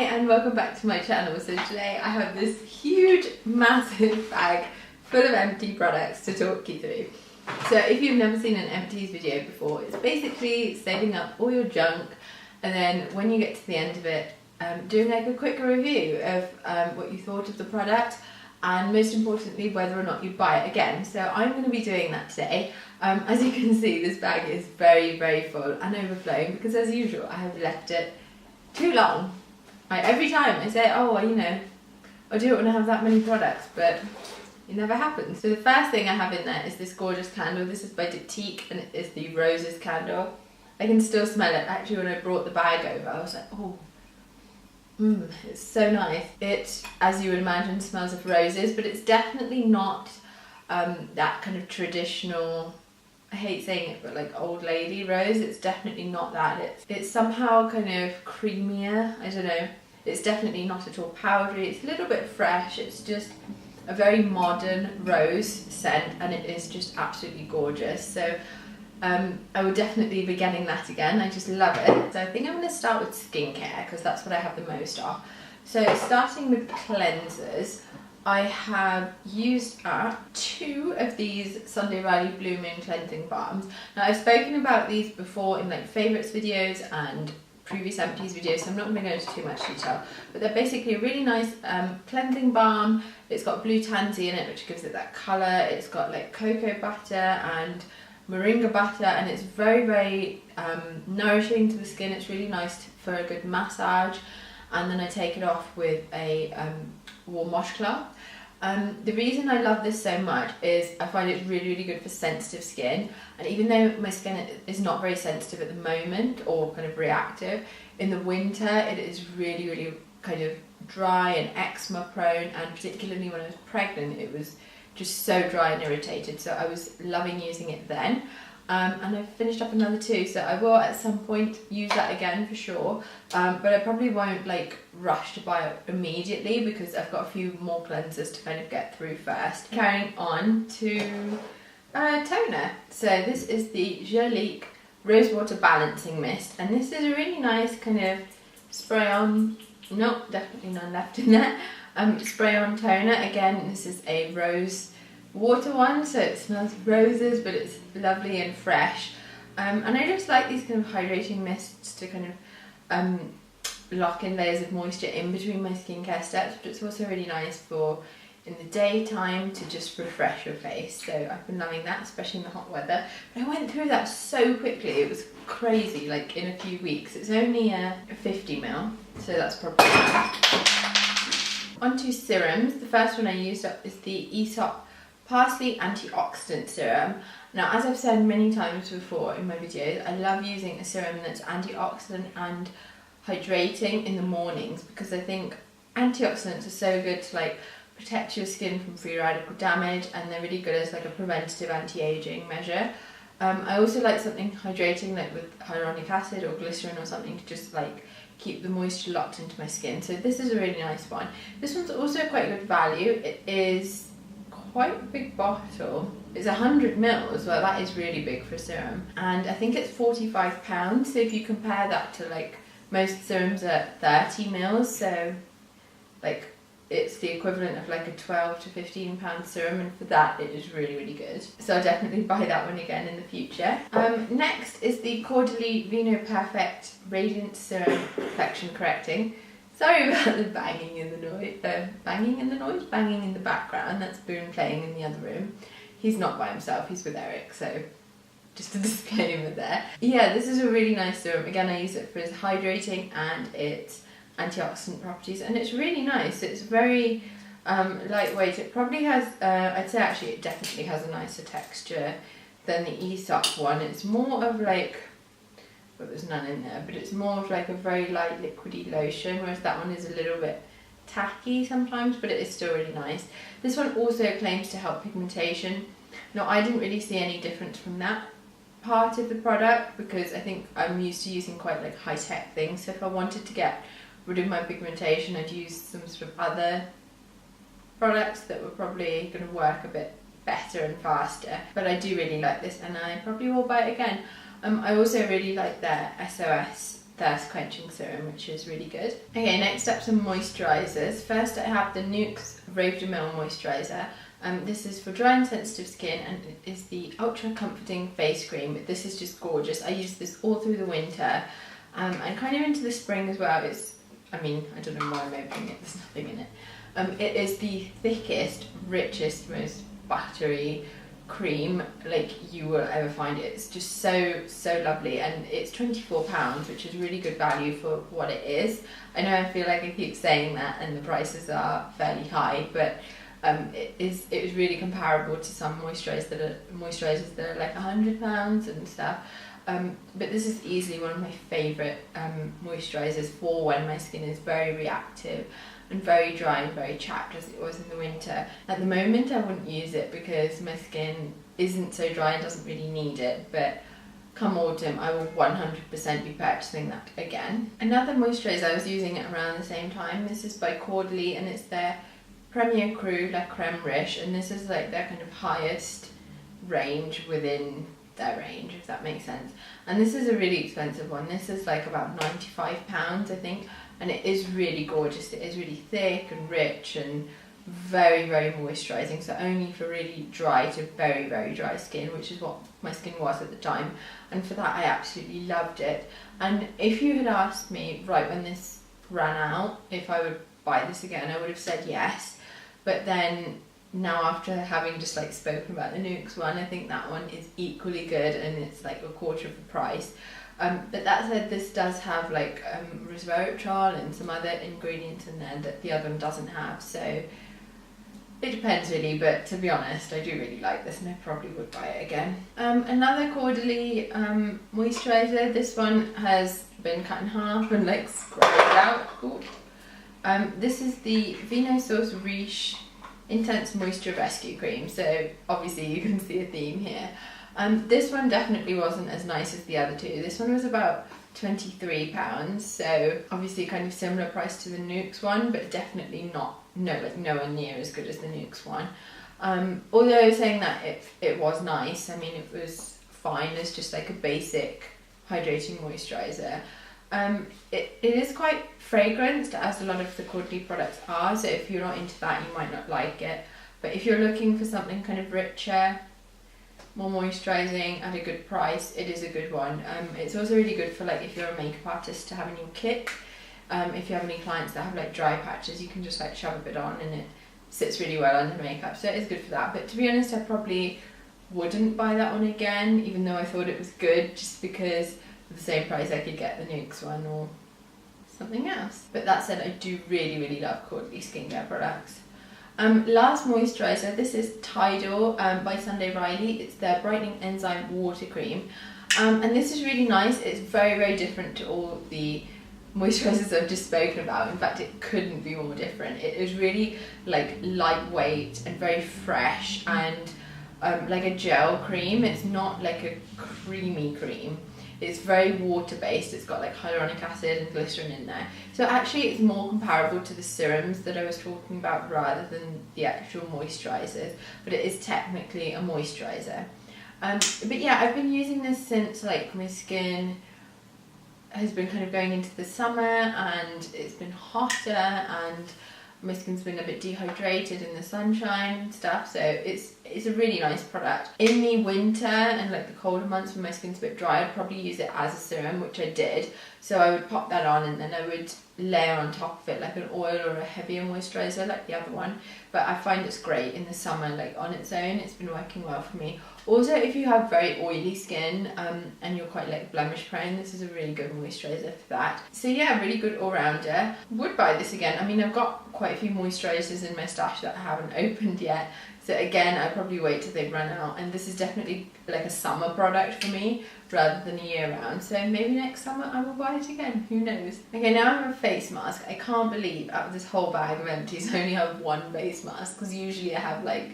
Hi and welcome back to my channel. So today I have this huge massive bag full of empty products to talk you through. So if you've never seen an empties video before, it's basically saving up all your junk and then when you get to the end of it, doing like a quick review of what you thought of the product and most importantly whether or not you'd buy it again. So I'm going to be doing that today. As you can see, this bag is very full and overflowing because as usual I have left it too long. Like every time I say, oh, you know, I don't want to have that many products, but it never happens. So the first thing I have in there is this gorgeous candle. This is by Diptyque and it is the Roses candle. I can still smell it. Actually, when I brought the bag over, I was like, oh, it's so nice. It, as you would imagine, smells of roses, but it's definitely not that kind of traditional, I hate saying it, but like old lady rose. It's definitely not that. It's somehow kind of creamier. I don't know. It's definitely not at all powdery. It's a little bit fresh. It's just a very modern rose scent and it is just absolutely gorgeous. So I would definitely be getting that again. I just love it. So I think I'm going to start with skincare because that's what I have the most of. So starting with cleansers, I have used up 2 of these Sunday Riley Blue Moon cleansing balms. Now I've spoken about these before in like favourites videos and previous empties videos, so I'm not going to go into too much detail, but they're basically a really nice cleansing balm. It's got blue tansy in it which gives it that colour. It's got like cocoa butter and moringa butter and it's very nourishing to the skin. It's really nice for a good massage and then I take it off with a warm washcloth. The reason I love this so much is I find it really good for sensitive skin, and even though my skin is not very sensitive at the moment or kind of reactive, in the winter it is really kind of dry and eczema prone, and particularly when I was pregnant it was just so dry and irritated, so I was loving using it then. And I've finished up another 2, so I will at some point use that again for sure, but I probably won't like rush to buy it immediately because I've got a few more cleansers to kind of get through first. Carrying on to toner. So this is the Jurlique Rosewater Balancing Mist, and this is a really nice kind of spray on, nope, definitely none left in there, spray on toner. Again, this is a rose water one, so it smells roses but it's lovely and fresh, and I just like these kind of hydrating mists to kind of lock in layers of moisture in between my skincare steps, but it's also really nice for in the daytime to just refresh your face. So I've been loving that, especially in the hot weather. But I went through that so quickly, it was crazy, like in a few weeks. It's only a 50ml, so that's probably onto serums. The first one I used up is the Aesop Parsley Antioxidant Serum. Now, as I've said many times before in my videos, I love using a serum that's antioxidant and hydrating in the mornings because I think antioxidants are so good to like protect your skin from free radical damage, and they're really good as like a preventative anti-aging measure. I also like something hydrating like with hyaluronic acid or glycerin or something to just like keep the moisture locked into my skin. So this is a really nice one. This one's also quite good value. It is quite a big bottle. It's 100ml as well. That is really big for serum, and I think it's £45. So if you compare that to like most serums at 30ml, so like it's the equivalent of like a £12 to £15 serum, and for that it is really good. So I'll definitely buy that one again in the future. Next is the Caudalie Vinoperfect Radiance Serum Complexion Correcting. Sorry about the banging in the noise, banging in the background. That's Boone playing in the other room. He's not by himself, he's with Eric, so just a disclaimer there. Yeah, this is a really nice serum. Again, I use it for its hydrating and its antioxidant properties, and it's really nice. It's very lightweight. It probably has, I'd say actually it definitely has a nicer texture than the Aesop one. It's more of like, but there's none in there, but it's more of like a very light liquidy lotion, whereas that one is a little bit tacky sometimes, but it is still really nice. This one also claims to help pigmentation. Now, I didn't really see any difference from that part of the product because I think I'm used to using quite like high-tech things, so if I wanted to get rid of my pigmentation I'd use some sort of other products that were probably going to work a bit better and faster. But I do really like this and I probably will buy it again. I also really like their SOS thirst quenching serum, which is really good. Okay, next up some moisturisers. First I have the Nuxe Reve de Meil moisturiser. This is for dry and sensitive skin, and it is the Ultra Comforting Face Cream. This is just gorgeous. I use this all through the winter and kind of into the spring as well. I don't know why I'm opening it, there's nothing in it. It is the thickest, richest, most buttery cream like you will ever find it. It's just so lovely, and it's £24, which is really good value for what it is. I know I feel like I keep saying that and the prices are fairly high, but it is really comparable to some moisturisers that are like £100 and stuff. But this is easily one of my favourite moisturisers for when my skin is very reactive and very dry and very chapped, as it was in the winter. At the moment I wouldn't use it because my skin isn't so dry and doesn't really need it, but come autumn I will 100% be purchasing that again. Another moisturiser I was using at around the same time, this is by Caudalie, and it's their Premier Cru La Creme Riche, and this is like their kind of highest range within their range, if that makes sense. And this is a really expensive one. This is like about £95, I think, and it is really gorgeous. It is really thick and rich and very moisturising, so only for really dry to very dry skin, which is what my skin was at the time, and for that I absolutely loved it. And if you had asked me right when this ran out if I would buy this again, I would have said yes. But then now, after having just like spoken about the Nuxe one, I think that one is equally good, and it's like a quarter of the price. But that said, this does have like resveratrol and some other ingredients in there that the other one doesn't have, so it depends really, but to be honest, I do really like this and I probably would buy it again. Another Caudalie moisturiser. This one has been cut in half and like scraped out. Ooh. This is the Vinosource Riche Intense Moisture Rescue Cream, so obviously you can see a theme here. This one definitely wasn't as nice as the other two. This one was about £23, so obviously kind of similar price to the Nuxe one, but definitely nowhere near as good as the Nuxe one. Although saying that, it was nice. I mean, it was fine as just like a basic hydrating moisturiser. It is quite fragranced, as a lot of the Caudalie products are, so if you're not into that you might not like it, but if you're looking for something kind of richer, more moisturising at a good price, it is a good one. It's also really good for like if you're a makeup artist to have in your kit. If you have any clients that have like dry patches, you can just like shove a bit on and it sits really well under makeup, so it is good for that. But to be honest, I probably wouldn't buy that one again, even though I thought it was good, just because for the same price I could get the Nuxe one or something else. But that said, I do really love Caudalie skincare products. Last moisturiser, this is Tidal by Sunday Riley. It's their Brightening Enzyme Water Cream, and this is really nice. It's very different to all the moisturisers I've just spoken about. In fact, it couldn't be more different. It is really like lightweight and very fresh, and like a gel cream. It's not like a creamy cream. It's very water-based. It's got like hyaluronic acid and glycerin in there. So actually it's more comparable to the serums that I was talking about rather than the actual moisturisers, but it is technically a moisturiser. But yeah, I've been using this since like my skin has been kind of going into the summer and it's been hotter and my skin's been a bit dehydrated in the sunshine and stuff, so it's a really nice product. In the winter and like the colder months when my skin's a bit dry, I'd probably use it as a serum, which I did. So I would pop that on and then I would layer on top of it like an oil or a heavier moisturiser like the other one. But I find it's great in the summer, like on its own. It's been working well for me. Also, if you have very oily skin and you're quite like blemish prone, this is a really good moisturiser for that. So yeah, really good all-rounder. Would buy this again. I mean, I've got quite a few moisturisers in my stash that I haven't opened yet. So again, I'd probably wait till they run out, and this is definitely like a summer product for me rather than a year round. So maybe next summer I will buy it again, who knows. Okay, now I have a face mask. I can't believe out of this whole bag of Empties I only have one face mask, because usually I have like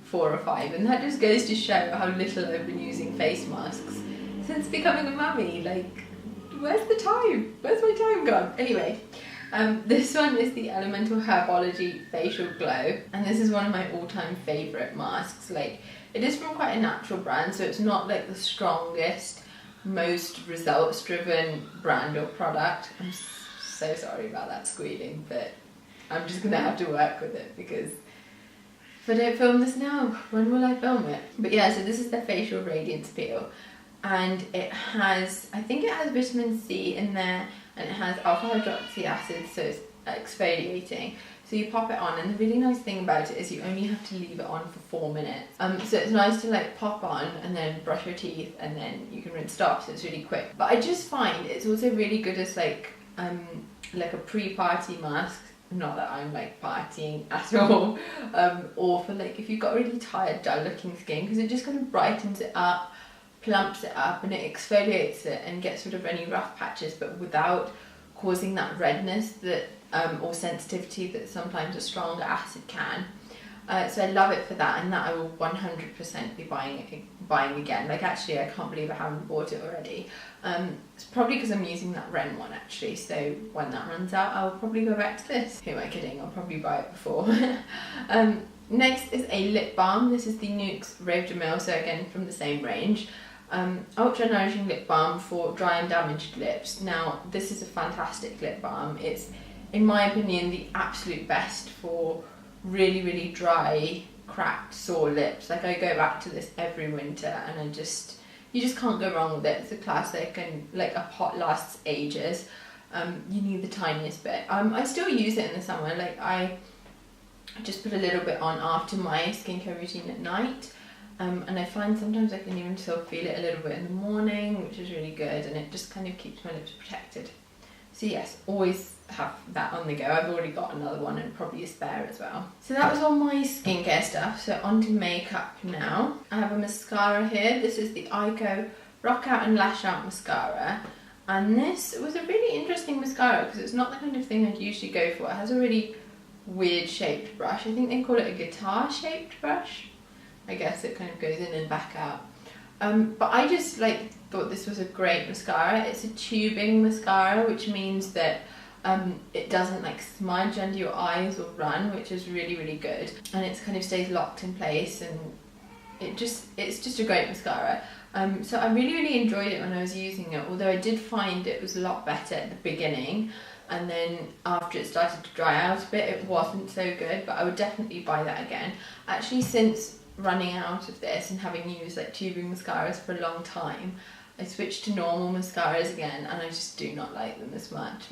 4 or 5, and that just goes to show how little I've been using face masks since becoming a mummy. Like, where's the time? Where's my time gone? Anyway. This one is the Elemental Herbology Facial Glow, and this is one of my all-time favourite masks. Like, it is from quite a natural brand, so it's not like the strongest most results driven brand or product. I'm so sorry about that squealing, but I'm just gonna have to work with it, because if I don't film this now, when will I film it? But yeah, so this is the facial radiance peel, and it has, I think it has vitamin C in there, and it has alpha hydroxy acid, so it's exfoliating. So you pop it on, and the really nice thing about it is you only have to leave it on for 4 minutes. So it's nice to like pop on and then brush your teeth, and then you can rinse it off, so it's really quick. But I just find it's also really good as like a pre-party mask. Not that I'm like partying at all, or for like if you've got really tired, dull looking skin, because it just kind of brightens it up, plumps it up, and it exfoliates it and gets rid of any rough patches, but without causing that redness that or sensitivity that sometimes a stronger acid can. So I love it for that, and that I will 100% be buying again. Like actually, I can't believe I haven't bought it already. It's probably because I'm using that Ren one actually, so when that runs out I'll probably go back to this. Who am I kidding, I'll probably buy it before. Next is a lip balm. This is the Nuxe Reve de Meil, so again from the same range. Ultra nourishing lip balm for dry and damaged lips. Now this is a fantastic lip balm. It's, in my opinion, the absolute best for really dry, cracked, sore lips. Like I go back to this every winter, and you just can't go wrong with it. It's a classic, and like a pot lasts ages. You need the tiniest bit. I still use it in the summer. Like I just put a little bit on after my skincare routine at night. And I find sometimes I can even still feel it a little bit in the morning, which is really good, and it just kind of keeps my lips protected. So yes, always have that on the go. I've already got another one and probably a spare as well. So that was all my skincare stuff. So on to makeup now. I have a mascara here. This is the Eyeko Rock Out and Lash Out mascara. And this was a really interesting mascara because it's not the kind of thing I'd usually go for. It has a really weird shaped brush. I think they call it a guitar shaped brush. I guess it kind of goes in and back out. But I just thought this was a great mascara. It's a tubing mascara, which means that it doesn't smudge under your eyes or run, which is really good, and it kind of stays locked in place, and it's just a great mascara. So I really enjoyed it when I was using it, although I did find it was a lot better at the beginning, and then after it started to dry out a bit it wasn't so good, but I would definitely buy that again. Actually, since running out of this and having used tubing mascaras for a long time, I switched to normal mascaras again, and I just do not like them as much.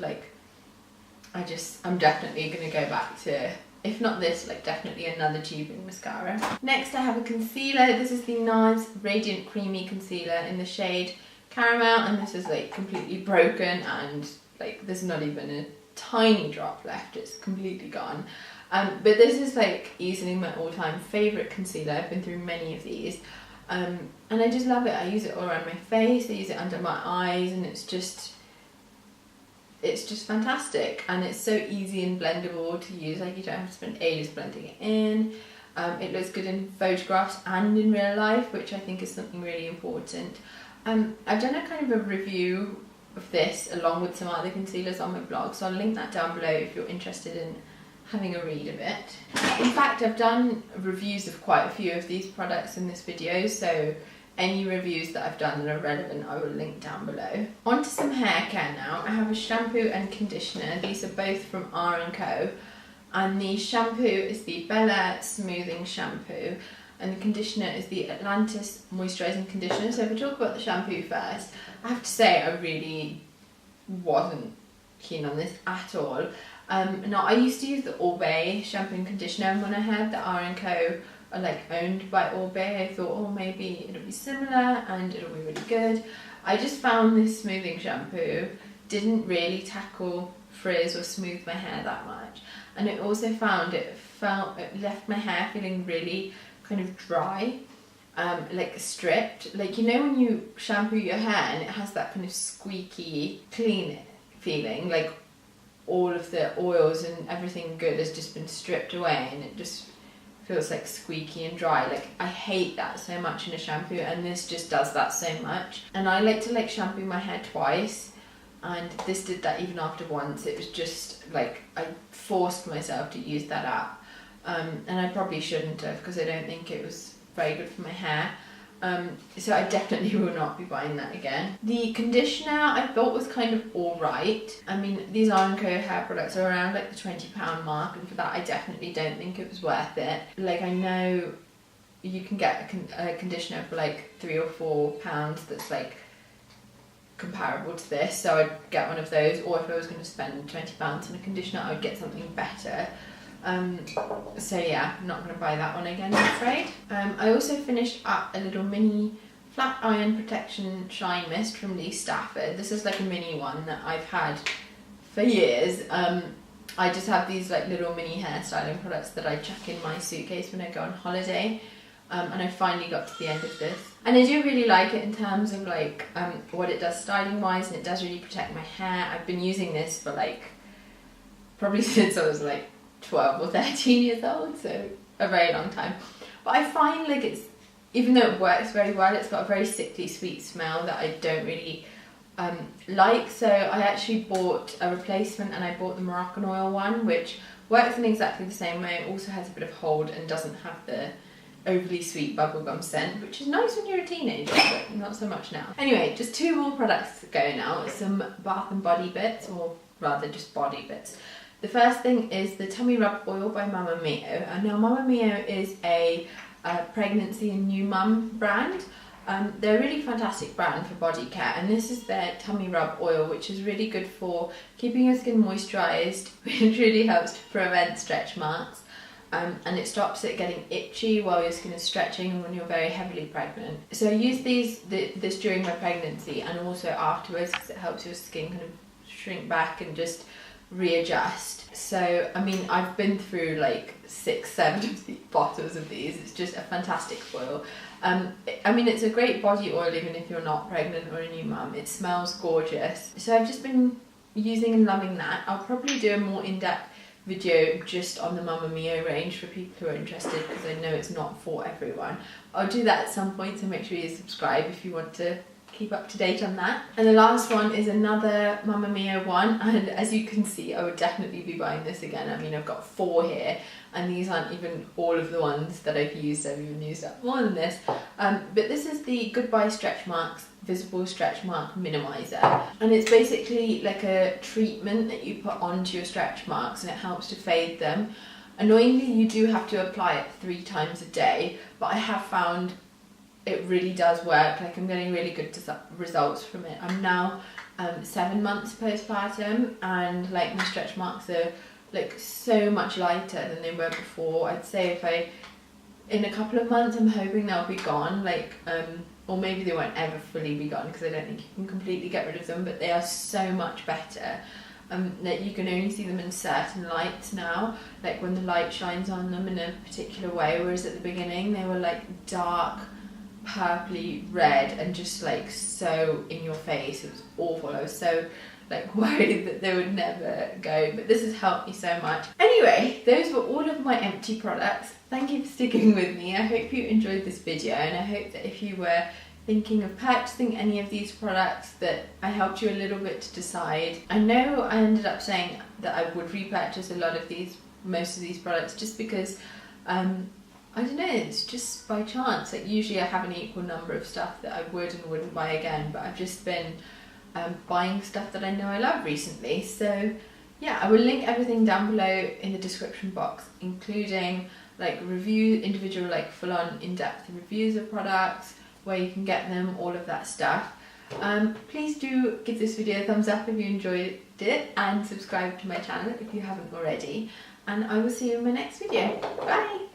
I'm definitely going to go back to, if not this, definitely another tubing mascara. Next I have a concealer. This is the NARS Radiant Creamy Concealer in the shade Caramel, and this is completely broken, and there's not even a tiny drop left, it's completely gone. But this is easily my all-time favourite concealer. I've been through many of these, and I just love it. I use it all around my face, I use it under my eyes, and it's just fantastic, and it's so easy and blendable to use. You don't have to spend ages blending it in. It looks good in photographs and in real life, which I think is something really important. I've done a kind of a review of this along with some other concealers on my blog, so I'll link that down below if you're interested in having a read of it. In fact, I've done reviews of quite a few of these products in this video, so any reviews that I've done that are relevant I will link down below. On to some hair care now. I have a shampoo and conditioner. These are both from r&co, and the shampoo is the Bella Smoothing Shampoo, and the conditioner is the Atlantis Moisturising Conditioner. So if we talk about the shampoo first, I have to say I really wasn't keen on this at all. Now I used to use the Orbe shampoo and conditioner, and when I heard that r&co are owned by Orbe, I thought, oh, maybe it'll be similar and it'll be really good. I just found this smoothing shampoo didn't really tackle frizz or smooth my hair that much, and I also found it left my hair feeling really kind of dry, stripped. You know when you shampoo your hair and it has that kind of squeaky clean feeling, all of the oils and everything good has just been stripped away, and it just feels squeaky and dry. I hate that so much in a shampoo, and this just does that so much. And I like to shampoo my hair twice, and this did that even after once. It was just I forced myself to use that up, and I probably shouldn't have, because I don't think it was very good for my hair. So I definitely will not be buying that again. The conditioner I thought was kind of alright. I mean, these r&co hair products are around like the £20 mark, and for that I definitely don't think it was worth it. Like, I know you can get a conditioner for like £3 or £4 that's like comparable to this, so I'd get one of those, or if I was going to spend £20 on a conditioner I would get something better. So yeah, I'm not going to buy that one again, I'm afraid. I also finished up a little mini flat iron protection shine mist from Lee Stafford. This is like a mini one that I've had for years. I just have these like little mini hairstyling products that I chuck in my suitcase when I go on holiday. And I finally got to the end of this, and I do really like it in terms of like what it does styling wise, and it does really protect my hair. I've been using this for like probably since I was like 12 or 13 years old, so a very long time. But I find like it's, even though it works very well, it's got a very sickly sweet smell that I don't really like. So I actually bought a replacement, and I bought the Moroccan oil one, which works in exactly the same way. It also has a bit of hold and doesn't have the overly sweet bubblegum scent, which is nice when you're a teenager, but not so much now. Anyway, just 2 more products to go now. Some bath and body bits, or rather just body bits. The first thing is the Tummy Rub Oil by Mama Mio. And now Mama Mio is a pregnancy and new mum brand. They're a really fantastic brand for body care, and this is their Tummy Rub Oil, which is really good for keeping your skin moisturised, which really helps to prevent stretch marks. And it stops it getting itchy while your skin is stretching and when you're very heavily pregnant. So I use this during my pregnancy and also afterwards, because it helps your skin kind of shrink back and just readjust. So I mean, I've been through like 6-7 of these bottles of these. It's just a fantastic oil. I mean, it's a great body oil even if you're not pregnant or a new mum. It smells gorgeous. So I've just been using and loving that. I'll probably do a more in-depth video just on the Mama Mio range for people who are interested, because I know it's not for everyone. I'll do that at some point, so make sure you subscribe if you want to keep up to date on that. And the last one is another Mama Mio one, and as you can see I would definitely be buying this again. I mean, I've got 4 here, and these aren't even all of the ones that I've used. I've even used up more than this. But this is the Goodbye Stretch Marks Visible Stretch Mark Minimizer, and it's basically like a treatment that you put onto your stretch marks, and it helps to fade them. Annoyingly, you do have to apply it 3 times a day, but I have found it really does work. Like, I'm getting really good results from it. I'm now 7 months postpartum, and like my stretch marks are like so much lighter than they were before. I'd say if in a couple of months, I'm hoping they'll be gone, like or maybe they won't ever fully be gone, because I don't think you can completely get rid of them, but they are so much better. That you can only see them in certain lights now, like when the light shines on them in a particular way, whereas at the beginning they were like dark purpley red and just like so in your face. It was awful. I was so like worried that they would never go, but this has helped me so much. Anyway, those were all of my empty products. Thank you for sticking with me. I hope you enjoyed this video, and I hope that if you were thinking of purchasing any of these products, that I helped you a little bit to decide. I know I ended up saying that I would repurchase most of these products, just because I don't know, it's just by chance. Like, usually I have an equal number of stuff that I would and wouldn't buy again, but I've just been buying stuff that I know I love recently. So yeah, I will link everything down below in the description box, including like individual like full-on in-depth reviews of products, where you can get them, all of that stuff. Please do give this video a thumbs up if you enjoyed it, and subscribe to my channel if you haven't already, and I will see you in my next video. Bye!